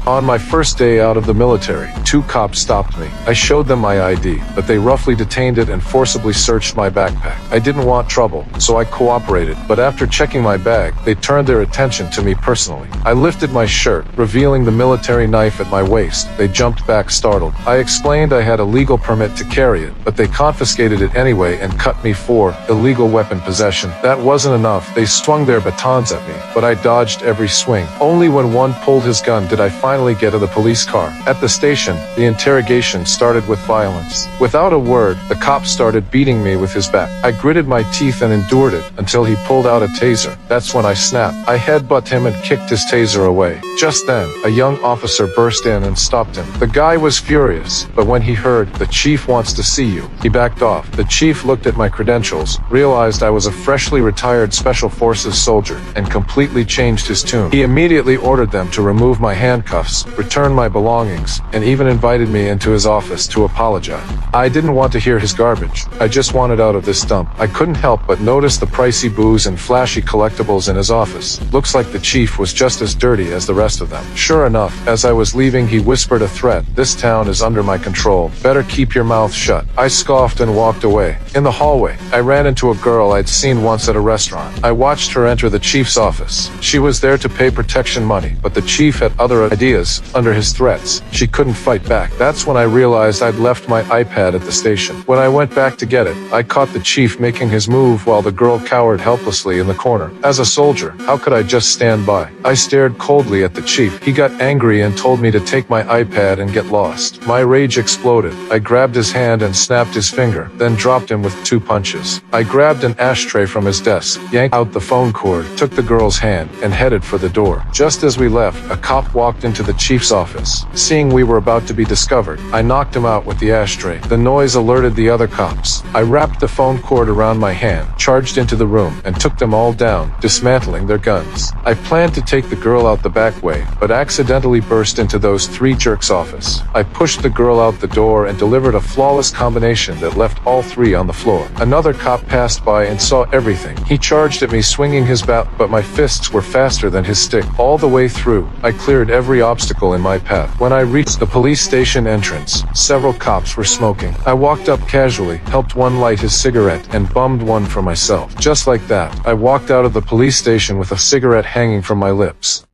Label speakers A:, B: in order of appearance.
A: On my first day out of the military, 2 cops stopped me. I showed them my ID, but they roughly detained it and forcibly searched my backpack. I didn't want trouble, so I cooperated, but after checking my bag, they turned their attention to me personally. I lifted my shirt, revealing the military knife at my waist. They jumped back startled. I explained I had a legal permit to carry it, but they confiscated it anyway and cut me for illegal weapon possession. That wasn't enough. They swung their batons at me, but I dodged every swing. Only when one pulled his gun did I finally get to the police car. At the station, the interrogation started with violence. Without a word, the cop started beating me with his bat. I gritted my teeth and endured it until he pulled out a taser. That's when I snapped. I headbutted him and kicked his taser away. Just then, a young officer burst in and stopped him. The guy was furious, but when he heard, "The chief wants to see you," he backed off. The chief looked at my credentials, realized I was a freshly retired Special Forces soldier, and completely changed his tune. He immediately ordered them to remove my handcuffs, return my belongings, and even invited me into his office to apologize. I didn't want to hear his garbage. I just wanted out of this dump. I couldn't help but notice the pricey booze and flashy collectibles in his office. Looks like the chief was just as dirty as the rest of them. Sure enough, as I was leaving, he whispered a threat. "This town is under my control. Better keep your mouth shut." I scoffed and walked away. In the hallway, I ran into a girl I'd seen once at a restaurant. I watched her enter the chief's office. She was there to pay protection money, but the chief had other ideas. Under his threats, she couldn't fight back. That's when I realized I'd left my iPad at the station. When I went back to get it, I caught the chief making his move while the girl cowered helplessly in the corner. As a soldier, how could I just stand by? I stared coldly at the chief. He got angry and told me to take my iPad and get lost. My rage exploded. I grabbed his hand and snapped his finger, then dropped him with 2 punches. I grabbed an ashtray from his desk, yanked out the phone cord, took the girl's hand, and headed for the door. Just as we left, a cop walked into the chief's office. Seeing we were about to be discovered, I knocked him out with the ashtray. The noise alerted the other cops. I wrapped the phone cord around my hand, charged into the room, and took them all down, dismantling their guns. I planned to take the girl out the back way, but accidentally burst into those 3 jerks' office. I pushed the girl out the door and delivered a flawless combination that left all 3 on the floor. Another cop passed by and saw everything. He charged at me swinging his bat, but my fists were faster than his stick. All the way through, I cleared every obstacle in my path. When I reached the police station entrance, several cops were smoking. I walked up casually, helped one light his cigarette, and bummed one for myself. Just like that, I walked out of the police station with a cigarette hanging from my lips.